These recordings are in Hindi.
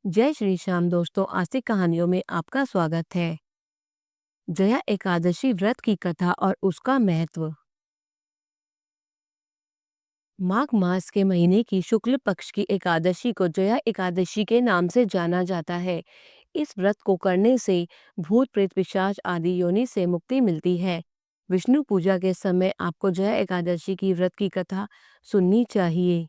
जय श्री श्याम दोस्तों, आस्तिक कहानियों में आपका स्वागत है। जया एकादशी व्रत की कथा और उसका महत्व। माघ मास के महीने की शुक्ल पक्ष की एकादशी को जया एकादशी के नाम से जाना जाता है। इस व्रत को करने से भूत प्रेत पिशाच आदि योनि से मुक्ति मिलती है। विष्णु पूजा के समय आपको जया एकादशी की व्रत की कथा सुननी चाहिए।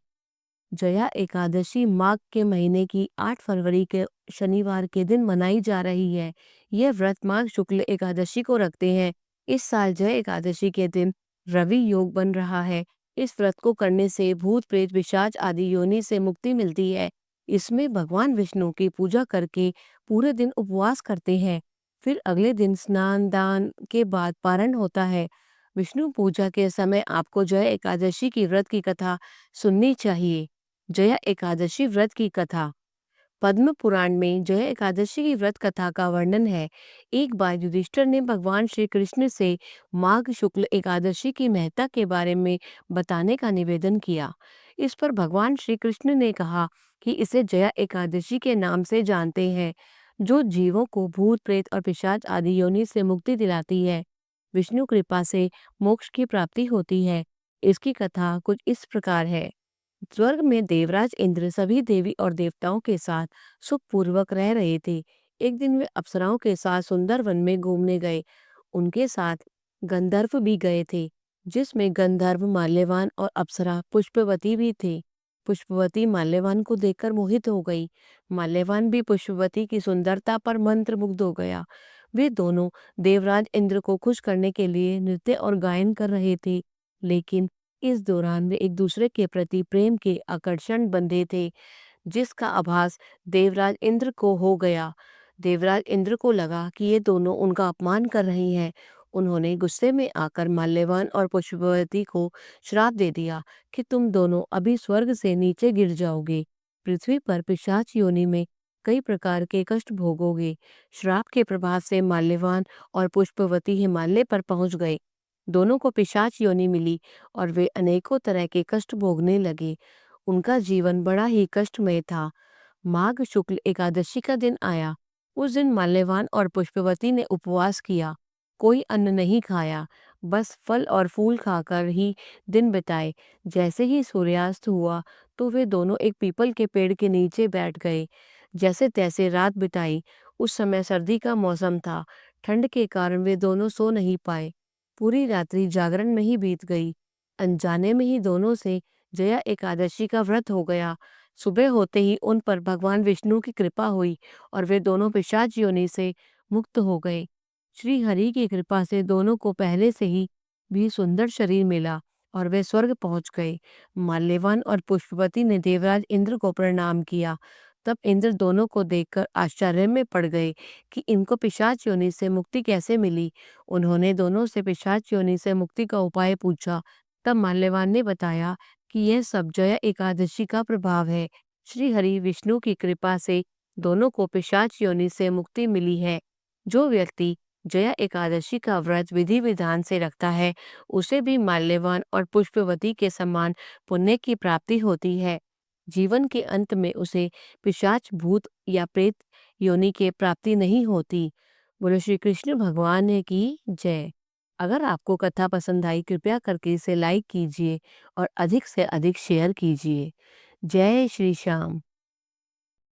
जया एकादशी माघ के महीने की 8 फरवरी के शनिवार के दिन मनाई जा रही है। यह व्रत माघ शुक्ल एकादशी को रखते हैं। इस साल जया एकादशी के दिन रवि योग बन रहा है। इस व्रत को करने से भूत प्रेत पिशाच आदि योनि से मुक्ति मिलती है। इसमें भगवान विष्णु की पूजा करके पूरे दिन उपवास करते हैं। फिर अगले दिन स्नान दान के बाद पारण होता है। विष्णु पूजा के समय आपको जया एकादशी की व्रत की कथा सुननी चाहिए। जया एकादशी व्रत की कथा। पद्म पुराण में जया एकादशी की व्रत कथा का वर्णन है। एक बार युधिष्ठिर ने भगवान श्री कृष्ण से माघ शुक्ल एकादशी की महत्ता के बारे में बताने का निवेदन किया। इस पर भगवान श्री कृष्ण ने कहा कि इसे जया एकादशी के नाम से जानते हैं, जो जीवों को भूत प्रेत और पिशाच आदि योनि से मुक्ति दिलाती है। विष्णु कृपा से मोक्ष की प्राप्ति होती है। इसकी कथा कुछ इस प्रकार है। स्वर्ग में देवराज इंद्र सभी देवी और देवताओं के साथ सुखपूर्वक रह रहे थे। एक दिन वे अप्सराओं के साथ सुंदर वन में घूमने गए। उनके साथ गंधर्व भी गए थे, जिसमें गंधर्व माल्यवान और अप्सरा पुष्पवती भी थे। पुष्पवती माल्यवान को देखकर मोहित हो गई। माल्यवान भी पुष्पवती की सुंदरता पर मंत्रमुग्ध हो गया। वे दोनों देवराज इंद्र को खुश करने के लिए नृत्य और गायन कर रहे थे, लेकिन इस दौरान वे एक दूसरे के प्रति प्रेम के आकर्षण बंधे थे, जिसका आभास देवराज इंद्र को हो गया। देवराज इंद्र को लगा कि ये दोनों उनका अपमान कर रही हैं। उन्होंने गुस्से में आकर माल्यवान और पुष्पवती को श्राप दे दिया कि तुम दोनों अभी स्वर्ग से नीचे गिर जाओगे। पृथ्वी पर पिशाच योनि में कई प्रकार के कष्ट भोगोगे। श्राप के प्रभाव से माल्यवान और पुष्पवती हिमालय पर पहुंच गए। दोनों को पिशाच योनि मिली और वे अनेकों तरह के कष्ट भोगने लगे। उनका जीवन बड़ा ही कष्टमय था। माघ शुक्ल एकादशी का दिन आया। उस दिन माल्यवान और पुष्पवती ने उपवास किया। कोई अन्न नहीं खाया, बस फल और फूल खाकर ही दिन बिताए। जैसे ही सूर्यास्त हुआ तो वे दोनों एक पीपल के पेड़ के नीचे बैठ गए। जैसे तैसे रात बिताई। उस समय सर्दी का मौसम था। ठंड के कारण वे दोनों सो नहीं पाए। पूरी रात्रि जागरण में ही बीत गई। अनजाने में ही दोनों से जया एकादशी का व्रत हो गया। सुबह होते ही उन पर भगवान विष्णु की कृपा हुई और वे दोनों पिशाच योनि से मुक्त हो गए। श्री हरि की कृपा से दोनों को पहले से ही भी सुंदर शरीर मिला और वे स्वर्ग पहुंच गए। माल्यवान और पुष्पवती ने देवराज इंद्र को प्रणाम किया। तब इंद्र दोनों को देखकर आश्चर्य में पड़ गए कि इनको पिशाच योनि से मुक्ति कैसे मिली। उन्होंने दोनों से पिशाच योनि से मुक्ति का उपाय पूछा। तब माल्यवान ने बताया कि यह सब जया एकादशी का प्रभाव है। श्री हरि विष्णु की कृपा से दोनों को पिशाच योनि से मुक्ति मिली है। जो व्यक्ति जया एकादशी का व्रत विधि विधान से रखता है, उसे भी माल्यवान और पुष्पवती के समान पुण्य की प्राप्ति होती है। जीवन के अंत में उसे पिशाच भूत या प्रेत योनि के प्राप्ति नहीं होती। बोलो श्री कृष्ण भगवान की जय। अगर आपको कथा पसंद आई, कृपया करके इसे लाइक कीजिए और अधिक से अधिक शेयर कीजिए। जय श्री श्याम।